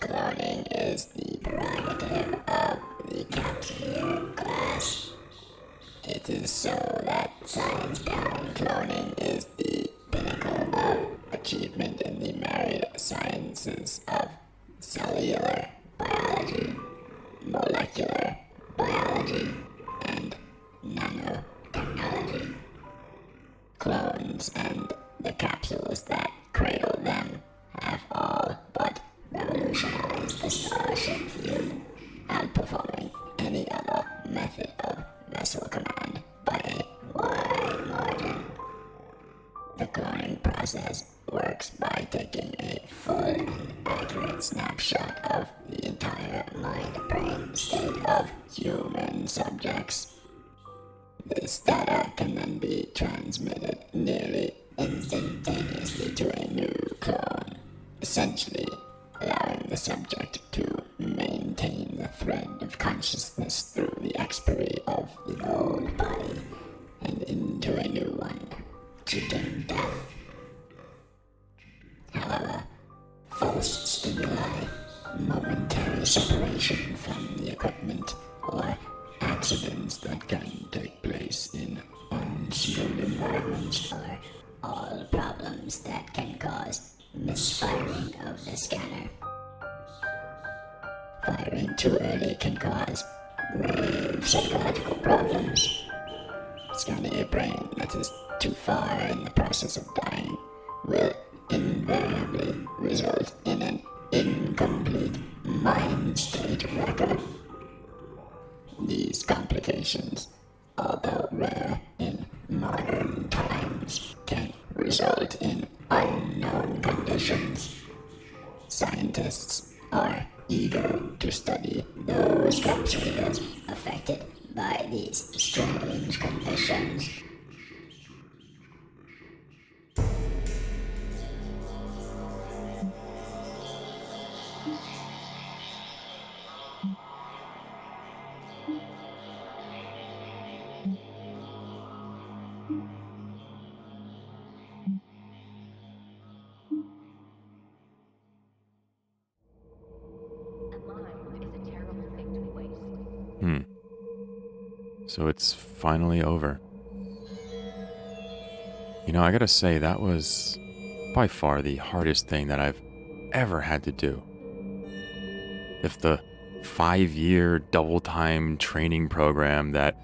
Cloning is the prerogative of the Capsuleer class. It is so that science behind cloning is the pinnacle of achievement in the myriad sciences of cellular biology, molecular biology, and nanotechnology. Clones and the capsules that cradle them have all but revolutionized the starship field, outperforming any other method of vessel command by a wide margin. The cloning process works by taking a full and accurate snapshot of the entire mind-brain state of human subjects. This data can then be transmitted nearly instantaneously to a new clone, essentially allowing the subject to maintain the thread of consciousness through the expiry of the old body and into a new one, cheating death. However, false stimuli, momentary separation from the equipment, or accidents that can take place in unsealed environments are all problems that can cause misfiring of the scanner. Firing too early can cause grave psychological problems. Scanning a brain that is too far in the process of dying will invariably result in an incomplete mind state record. These complications, although rare in modern times, can result in unknown conditions. Scientists are eager to study those Capsuleers affected by these strange conditions. So it's finally over. You know, I gotta say, that was by far the hardest thing that I've ever had to do. If the 5-year double-time training program that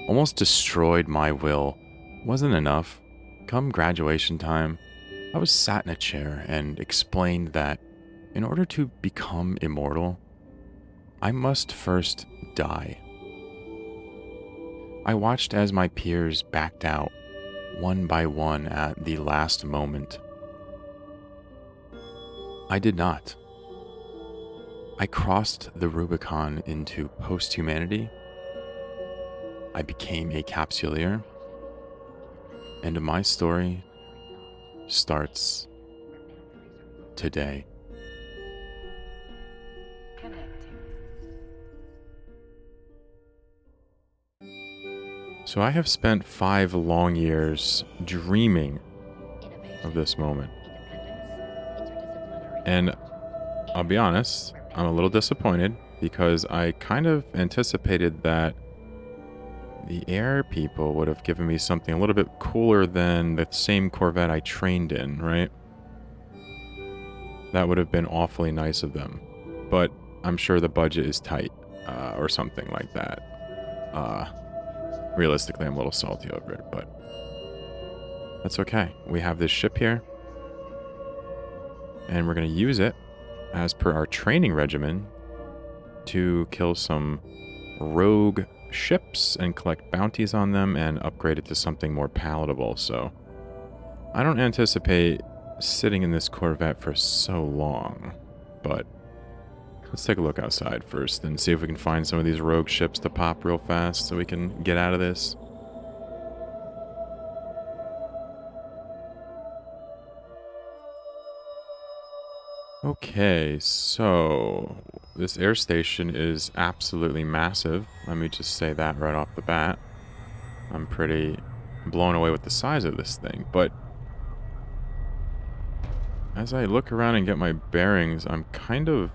almost destroyed my will wasn't enough, come graduation time, I was sat in a chair and explained that in order to become immortal, I must first die. I watched as my peers backed out, one by one at the last moment. I did not. I crossed the Rubicon into post-humanity. I became a Capsuleer. And my story starts today. So I have spent 5 long years dreaming of this moment. And I'll be honest, I'm a little disappointed because I kind of anticipated that the air people would have given me something a little bit cooler than the same Corvette I trained in, right? That would have been awfully nice of them. But I'm sure the budget is tight, or something like that. Realistically, I'm a little salty over it, but that's okay. We have this ship here, and we're going to use it as per our training regimen to kill some rogue ships and collect bounties on them and upgrade it to something more palatable. So I don't anticipate sitting in this Corvette for so long, but let's take a look outside first and see if we can find some of these rogue ships to pop real fast so we can get out of this. Okay, so this air station is absolutely massive. Let me just say that right off the bat. I'm pretty blown away with the size of this thing, but as I look around and get my bearings, I'm kind of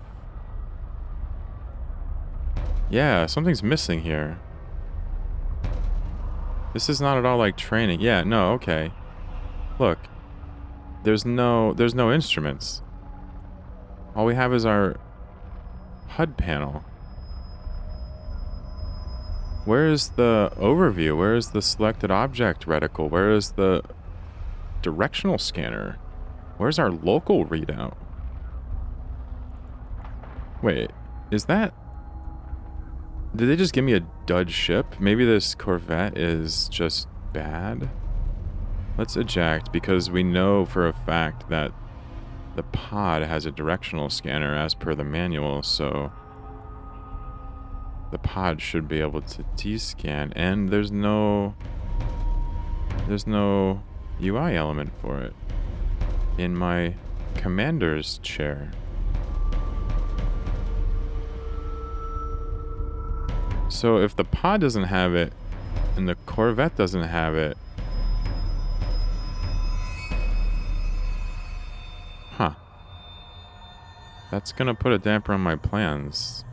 Yeah, something's missing here. This is not at all like training. Yeah, no, okay. Look. There's no instruments. All we have is our HUD panel. Where is the overview? Where is the selected object reticle? Where is the directional scanner? Where's our local readout? Wait, is that... Did they just give me a dud ship? Maybe this Corvette is just bad? Let's eject, because we know for a fact that the pod has a directional scanner as per the manual, so... The pod should be able to descan, and there's no UI element for it in my commander's chair. So if the pod doesn't have it and the Corvette doesn't have it, huh? That's gonna put a damper on my plans.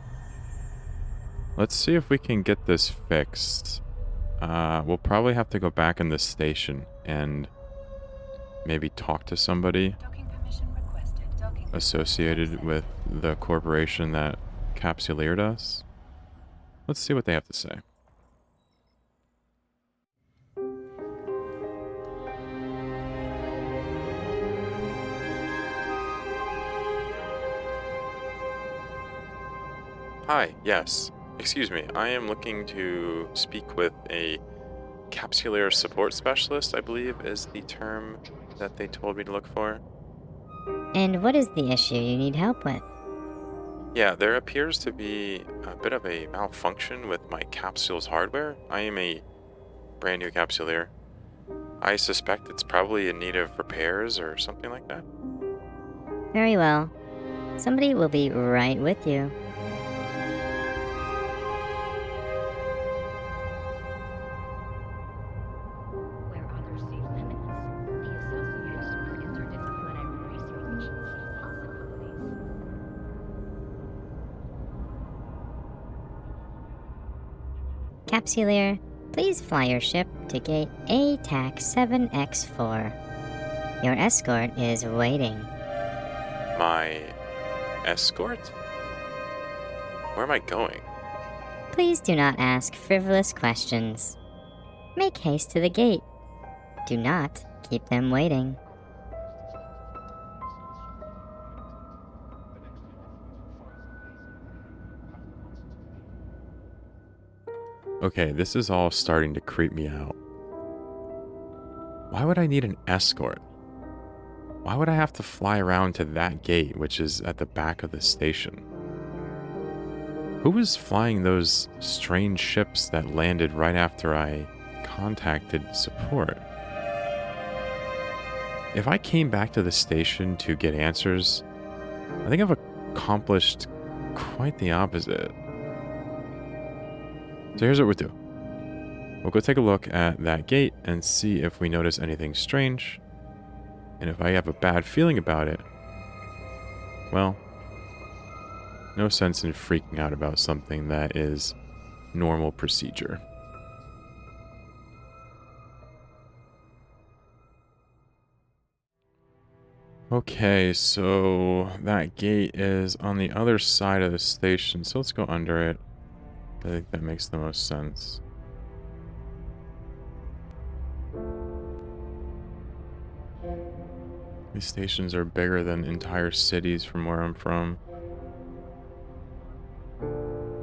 Let's see if we can get this fixed. We'll probably have to go back in the station and maybe talk to somebody associated with the corporation that capsuleered us. Let's see what they have to say. Hi, yes. Excuse me, I am looking to speak with a Capsuleer support specialist, I believe is the term that they told me to look for. And what is the issue you need help with? Yeah, there appears to be a bit of a malfunction with my capsule's hardware. I am a brand new Capsuleer. I suspect it's probably in need of repairs or something like that. Very well. Somebody will be right with you. Capsuleer, please fly your ship to gate ATAC 7X4. Your escort is waiting. My escort? Where am I going? Please do not ask frivolous questions. Make haste to the gate. Do not keep them waiting. Okay, this is all starting to creep me out. Why would I need an escort? Why would I have to fly around to that gate, which is at the back of the station? Who was flying those strange ships that landed right after I contacted support? If I came back to the station to get answers, I think I've accomplished quite the opposite. So here's what we'll do. We'll go take a look at that gate and see if we notice anything strange. And if I have a bad feeling about it, well, no sense in freaking out about something that is normal procedure. Okay, so that gate is on the other side of the station, so let's go under it. I think that makes the most sense. These stations are bigger than entire cities from where I'm from.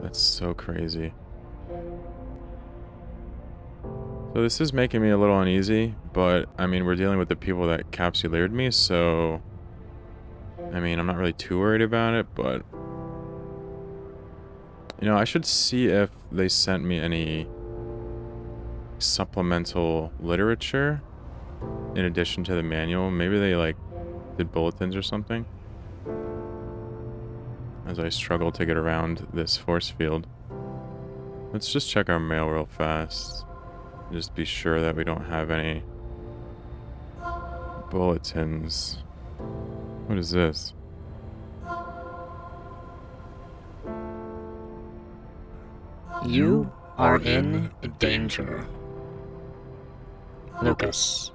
That's so crazy. So this is making me a little uneasy, but I mean, we're dealing with the people that capsuleered me, so I mean, I'm not really too worried about it, but you know, I should see if they sent me any supplemental literature in addition to the manual. Maybe they like did bulletins or something as I struggle to get around this force field. Let's just check our mail real fast. Just be sure that we don't have any bulletins. What is this? You are in danger. Lucas,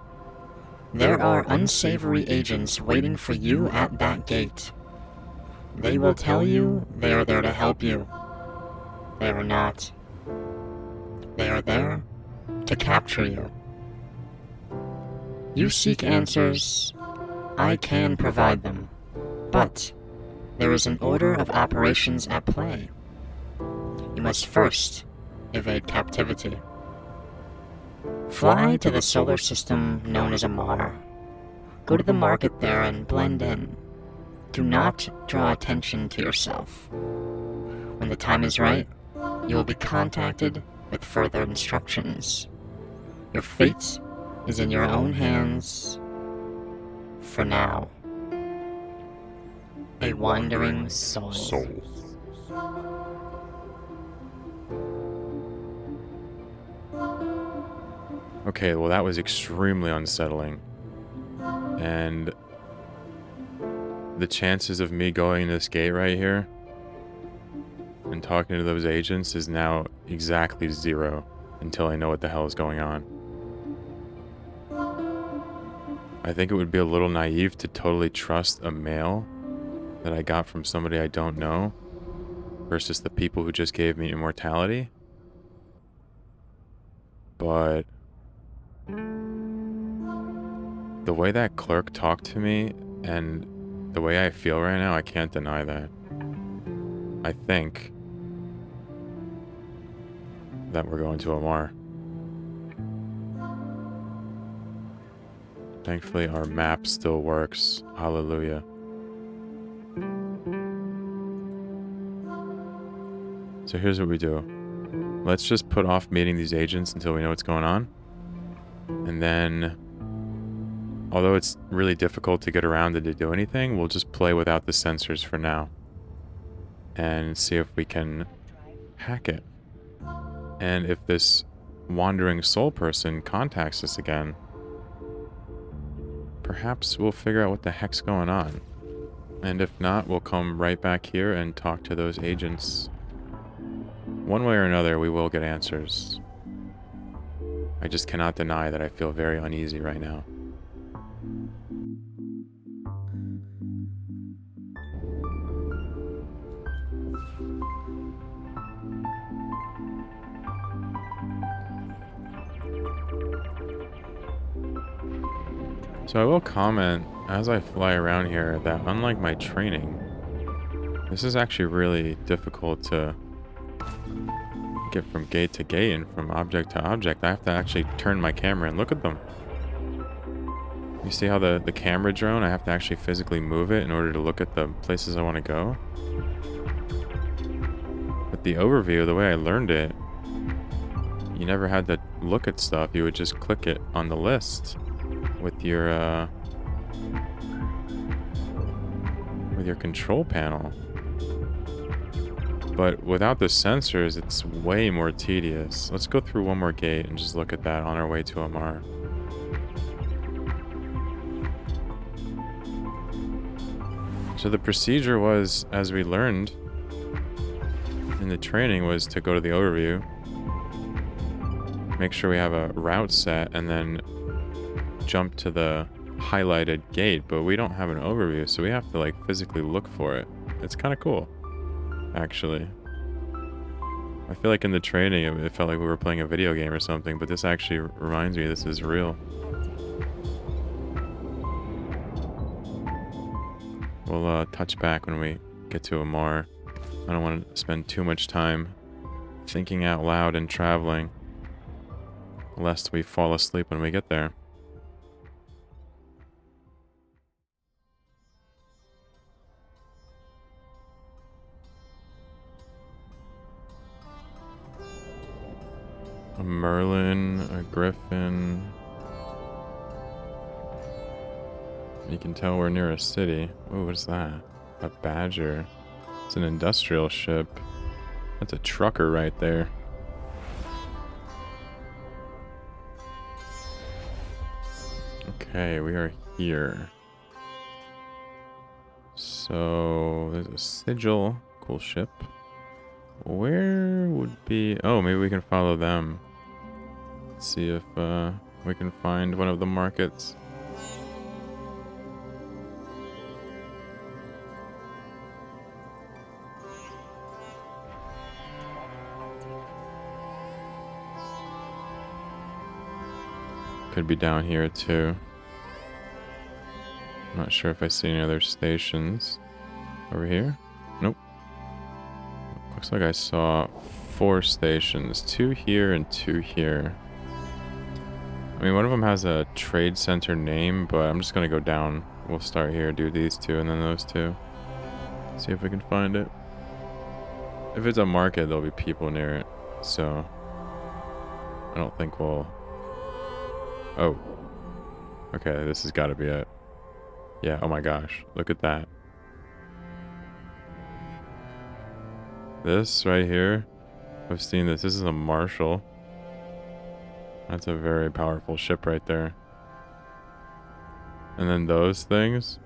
there are unsavory agents waiting for you at that gate. They will tell you they are there to help you. They are not. They are there to capture you. You seek answers. I can provide them. But there is an order of operations at play. You must first evade captivity. Fly to the solar system known as Amar. Go to the market there and blend in. Do not draw attention to yourself. When the time is right, you will be contacted with further instructions. Your fate is in your own hands for now. A wandering soul. Okay, well that was extremely unsettling. And the chances of me going this gate right here and talking to those agents is now exactly 0 until I know what the hell is going on. I think it would be a little naive to totally trust a mail that I got from somebody I don't know versus the people who just gave me immortality. But the way that clerk talked to me and the way I feel right now, I can't deny that. I think that we're going to Amar. Thankfully, our map still works. Hallelujah. So here's what we do. Let's just put off meeting these agents until we know what's going on. And then, although it's really difficult to get around and to do anything, we'll just play without the sensors for now. And see if we can hack it. And if this wandering soul person contacts us again, perhaps we'll figure out what the heck's going on. And if not, we'll come right back here and talk to those agents. One way or another, we will get answers. I just cannot deny that I feel very uneasy right now. So I will comment, as I fly around here, that unlike my training, this is actually really difficult to get from gate to gate and from object to object. I have to actually turn my camera and look at them. You see how the camera drone, I have to actually physically move it in order to look at the places I want to go? With the overview, the way I learned it, you never had to look at stuff. You would just click it on the list with your control panel. But without the sensors, it's way more tedious. Let's go through one more gate and just look at that on our way to Amar. So the procedure was, as we learned in the training, was to go to the overview, make sure we have a route set, and then jump to the highlighted gate. But we don't have an overview, so we have to like physically look for it. It's kind of cool, actually. I feel like in the training it felt like we were playing a video game or something, but this actually reminds me this is real. We'll touch back when we get to Amar. I don't want to spend too much time thinking out loud and traveling, lest we fall asleep when we get there. A Merlin, a Griffin. You can tell we're near a city. Oh, what's that? A Badger. It's an industrial ship. That's a trucker right there. Okay, we are here. So, there's a Sigil. Cool ship. Where would be... Oh, maybe we can follow them. See if we can find one of the markets. Could be down here too. I'm not sure if I see any other stations. Over here? Nope. Looks like I saw 4 stations. 2 here and 2 here. I mean, one of them has a trade center name, but I'm just gonna go down. We'll start here, do these 2, and then those 2. See if we can find it. If it's a market, there'll be people near it. So, I don't think we'll... Oh. Okay, this has got to be it. Yeah, oh my gosh. Look at that. This right here. I've seen this. This is a Marshall. That's a very powerful ship right there. And then those things.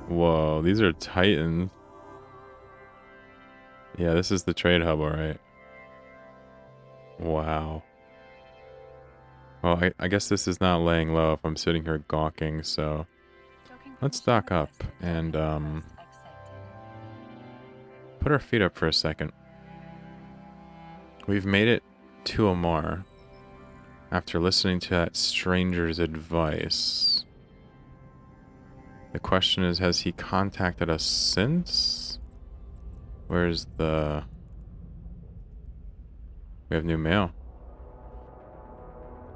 Whoa, these are Titans. Yeah, this is the trade hub, alright. Wow. Well, I guess this is not laying low if I'm sitting here gawking, so... Let's dock up and, put our feet up for a second. We've made it to Omar after listening to that stranger's advice. The question is, has he contacted us since? Where's the... We have new mail.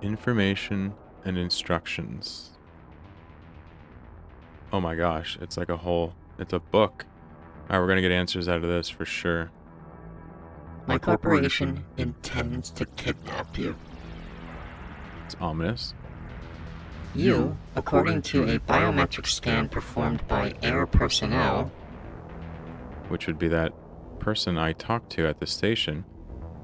Information and instructions. Oh my gosh, it's like a whole... It's a book. Alright, we're gonna get answers out of this for sure. My corporation intends to kidnap you. It's ominous. You, according to a biometric scan performed by air personnel, Which would be that person I talked to at the station.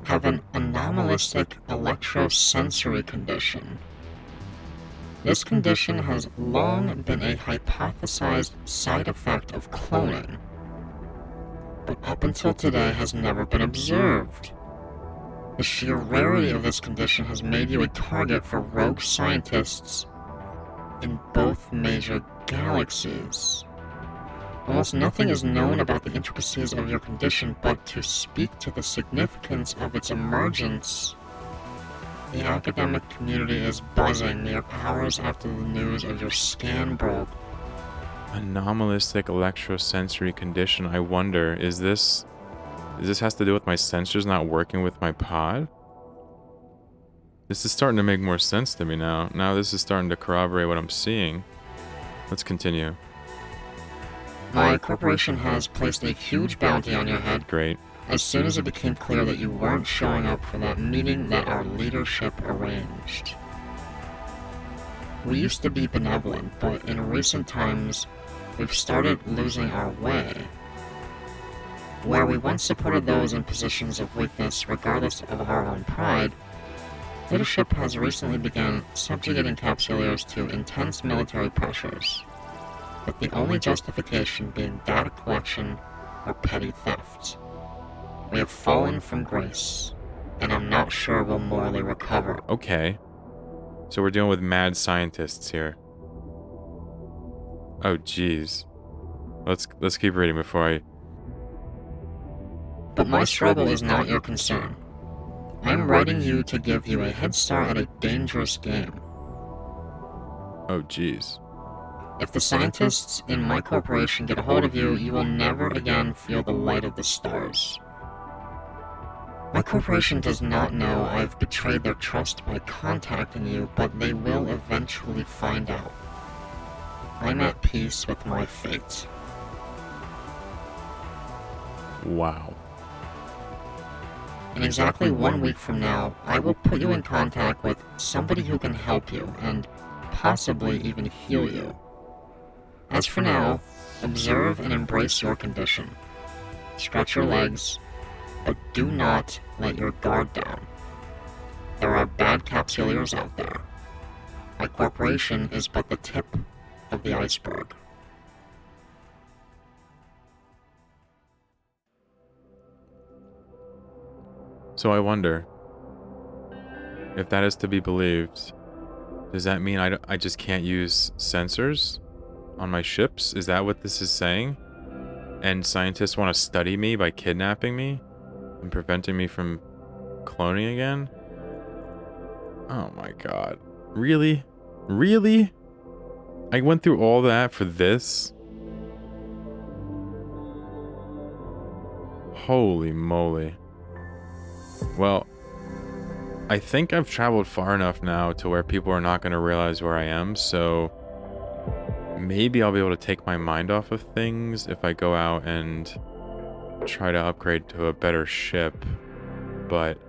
have an anomalistic electrosensory condition. This condition has long been a hypothesized side effect of cloning, but up until today has never been observed. The sheer rarity of this condition has made you a target for rogue scientists in both major galaxies. Almost nothing is known about the intricacies of your condition, but to speak to the significance of its emergence, the academic community is buzzing mere hours after the news of your scan broke. Anomalistic electrosensory condition. I wonder, is this has to do with my sensors not working with my pod? This is starting to make more sense to me now. Now this is starting to corroborate what I'm seeing. Let's continue. My corporation has placed a huge bounty on your head Great. as soon as it became clear that you weren't showing up for that meeting that our leadership arranged. We used to be benevolent, but in recent times, we've started losing our way. Where we once supported those in positions of weakness regardless of our own pride, leadership has recently begun subjugating Capsuleers to intense military pressures, with the only justification being data collection or petty theft. We have fallen from grace, and I'm not sure we'll morally recover. Okay. So we're dealing with mad scientists here. Oh jeez. Let's keep reading before I... But my struggle is not your concern. I'm writing you to give you a head start at a dangerous game. Oh jeez. If the scientists in my corporation get a hold of you, you will never again feel the light of the stars. My corporation does not know I've betrayed their trust by contacting you, but they will eventually find out. I'm at peace with my fate. Wow. In exactly 1 week from now, I will put you in contact with somebody who can help you, and possibly even heal you. As for now, observe and embrace your condition. Stretch your legs, but do not let your guard down. There are bad Capsuleers out there. My corporation is but the tip of the iceberg. So I wonder, if that is to be believed, does that mean I just can't use sensors on my ships? Is that what this is saying? And scientists want to study me by kidnapping me and preventing me from cloning again? Oh my god. Really? Really? I went through all that for this? Holy moly. Well, I think I've traveled far enough now to where people are not going to realize where I am, so maybe I'll be able to take my mind off of things if I go out and try to upgrade to a better ship, but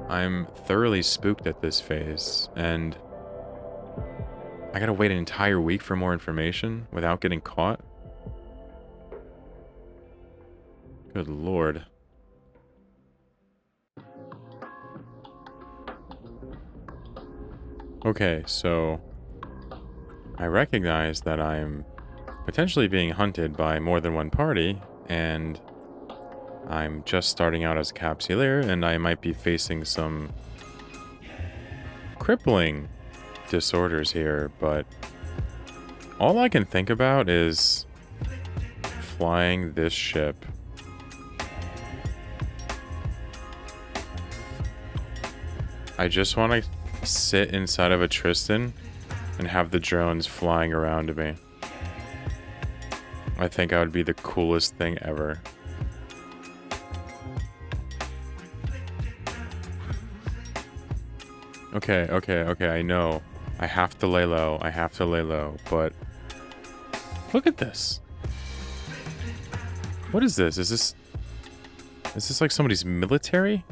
I'm thoroughly spooked at this phase, and I gotta wait an entire week for more information without getting caught? Good lord. Okay, so I recognize that I'm potentially being hunted by more than one party, and I'm just starting out as a Capsuleer, and I might be facing some crippling disorders here, but all I can think about is flying this ship. I just want to sit inside of a Tristan and have the drones flying around me. I think that would be the coolest thing ever. Okay, I know. I have to lay low, but look at this. What is this? Is this like somebody's military?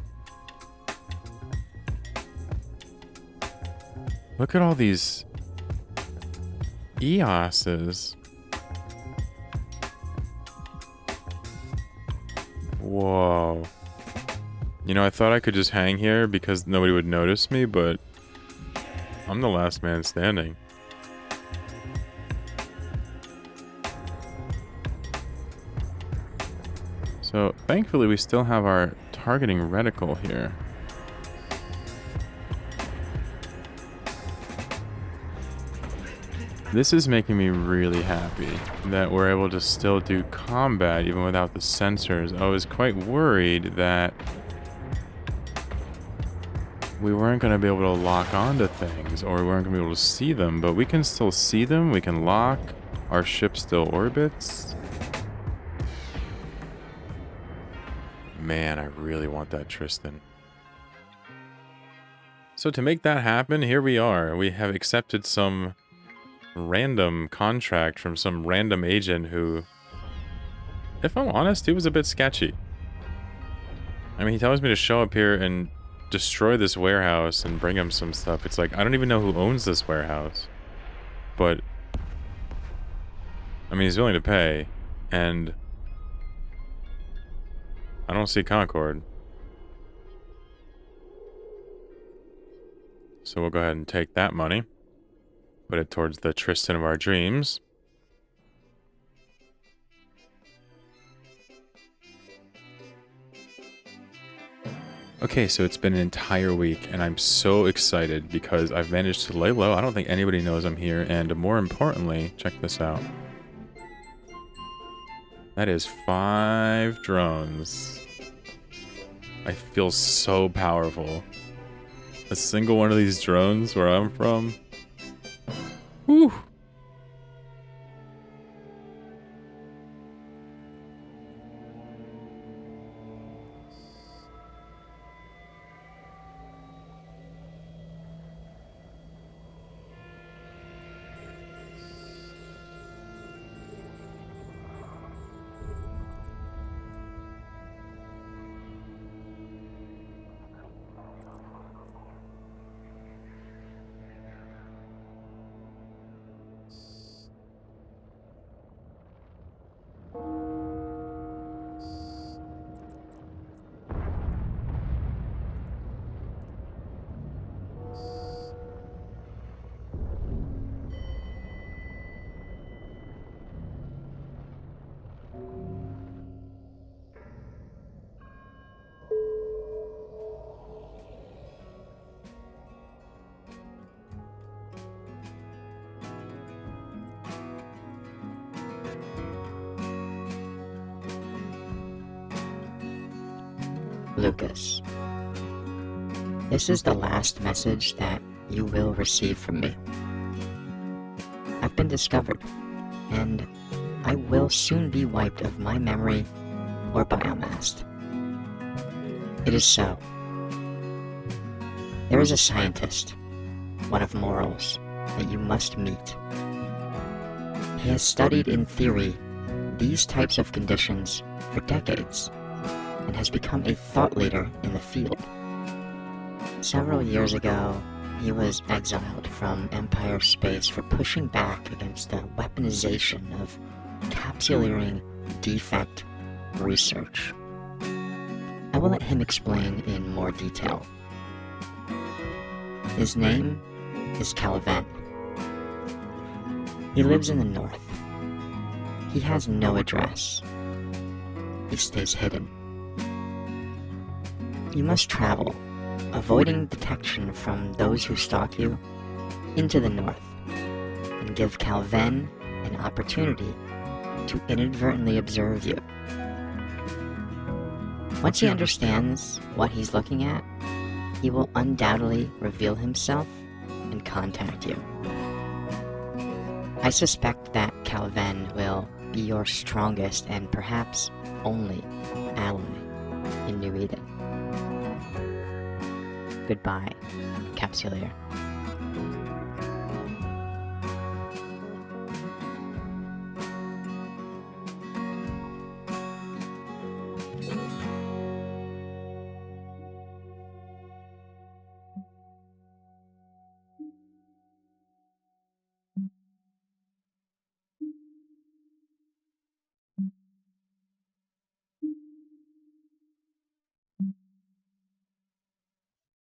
Look at all these EOSs. Whoa. You know, I thought I could just hang here because nobody would notice me, but I'm the last man standing. So, thankfully, we still have our targeting reticle here. This is making me really happy that we're able to still do combat even without the sensors. I was quite worried that we weren't going to be able to lock onto things, or we weren't going to be able to see them, but we can still see them, we can lock, our ship still orbits. Man, I really want that Tristan. So to make that happen, here we are. We have accepted some random contract from some random agent who, if I'm honest, he was a bit sketchy. I mean, he tells me to show up here and destroy this warehouse and bring him some stuff. It's like, I don't even know who owns this warehouse. But, I mean, he's willing to pay, and I don't see Concord. So we'll go ahead and take that money. Put it towards the Tristan of our dreams. Okay, so it's been an entire week, and I'm so excited because I've managed to lay low. I don't think anybody knows I'm here, and more importantly, check this out. That is 5 drones. I feel so powerful. A single one of these drones where I'm from. Whew. Lucas. This is the last message that you will receive from me. I've been discovered, and I will soon be wiped of my memory or biomass. It is so. There is a scientist, one of morals, that you must meet. He has studied in theory these types of conditions for decades and has become a thought leader in the field. Several years ago, he was exiled from Empire space for pushing back against the weaponization of capsuleering defect research. I will let him explain in more detail. His name is Calvin. He lives in the north. He has no address. He stays hidden. You must travel, avoiding detection from those who stalk you, into the north, and give Calvin an opportunity to inadvertently observe you. Once he understands what he's looking at, he will undoubtedly reveal himself and contact you. I suspect that Calvin will be your strongest and perhaps only ally in New Eden. Goodbye, Capsuleer.